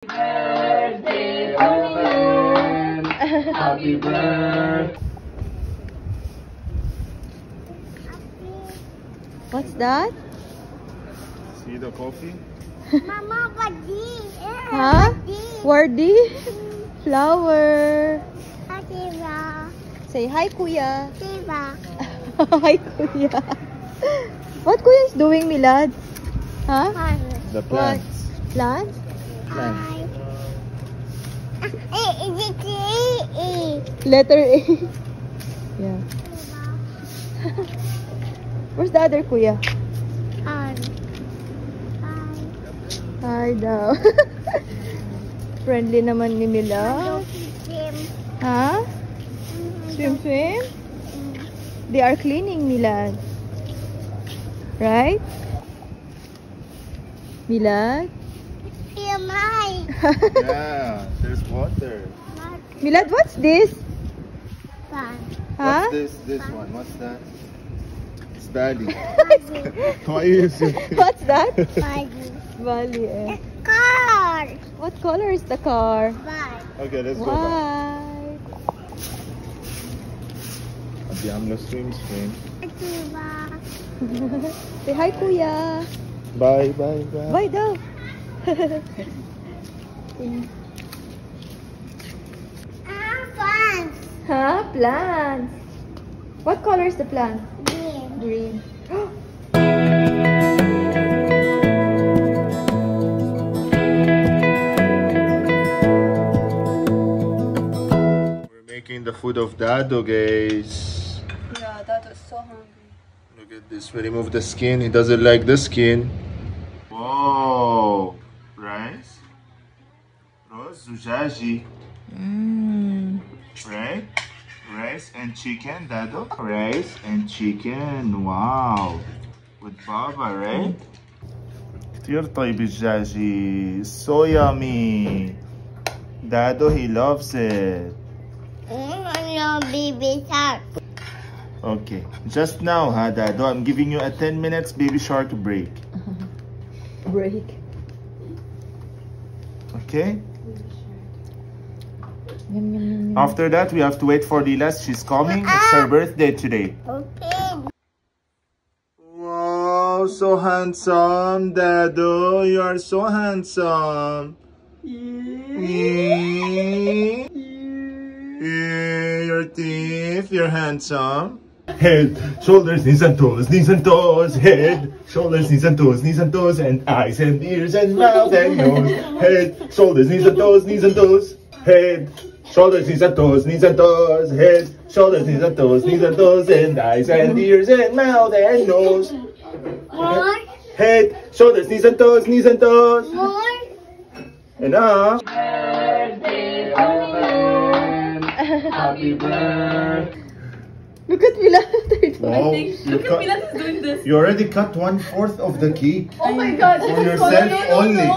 Birthday, Owen. Happy birthday. What's that? See the coffee? Mama, badi. Huh? Wardi? Flower. Diba? Say hi, Kuya. Diba? Hi, Kuya. What Kuya is doing, Milad? Huh? The What? plants. Plants? Hi. Is it A? Letter A. Yeah. Where's the other Kuya? Hi. Hi daw. Friendly naman ni Milad. Huh? Swim, swim? They are cleaning, Milad. Right? Milad? Yeah, there's water. Milad, what's this? Huh? What's this one? What's that? It's Daddy. Why is it? What's that? Bali, eh. Car. What color is the car? Bye. Okay, let's go back. White. Abbiamo swim. Diba? Say hi, Kuya. Bye. Bye daw. Fun. Huh? Plants. What color is the plant? Green. Green. We're making the food of Dado, guys. Yeah, that was so hungry. Look at this. We remove the skin. He doesn't like the skin. Whoa. Rice. Rose zujaji. Right? Rice and chicken, Dado. Rice and chicken. Wow. With baba, right? كتير طيب الجاجي. So yummy. Dado, he loves it. Baby shark. Okay. Just now, Dado, I'm giving you a 10 minutes baby shark break. Break. Okay? Yum, yum, yum, yum. After that, we have to wait for Lilas. She's coming. It's her birthday today. Okay. Wow, so handsome, Dado. You are so handsome. Your teeth, you're handsome. Head, shoulders, knees and toes, head, shoulders, knees and toes, and eyes and ears and mouth and nose. Head, shoulders, knees and toes, head, shoulders, knees and toes, head, shoulders, knees and toes, and eyes and ears and mouth and nose. More. Head, shoulders, knees and toes, More. enough. Birthday, Owen. Happy birthday. Look at Milad. Wow, Look at Milad is doing this. you already cut 1/4 of the cake Oh my god. for yourself only.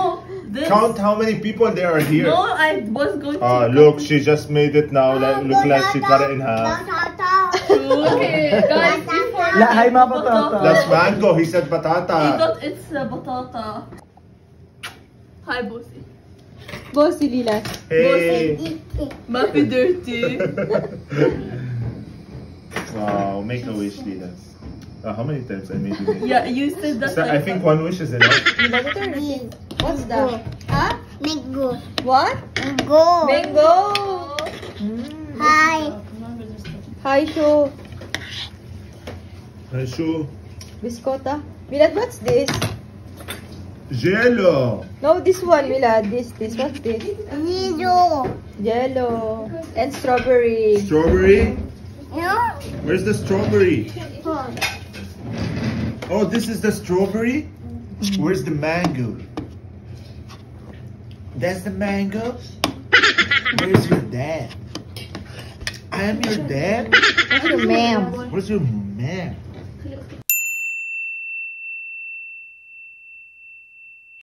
This. Count how many people there are here. No, I was going to. Ah, look, she just made it now. Look like she cut it in half. Okay, guys, before. La, hi, ma batata. That's mango. He said He batata. thought it's batata. Hi, Bossy. Bossy, Lilas. Hey. Happy dirty. Wow, make a wish, Lilas. How many times I made you? Yeah, you said that. I think one wish is enough. Milad, what are you? What's that? Huh? Mango. What? Go. Mango. Hi. Hi, Shu. Shoe. Biscotta. Milad, what's this? Jello. No, this one, Milad. This. What's this? Zero. Jello. And strawberry. Strawberry. No. Where's the strawberry? Oh, this is the strawberry? Where's the mango? That's the mango? Where's your dad? I am your dad? What's your ma'am? Where's your man?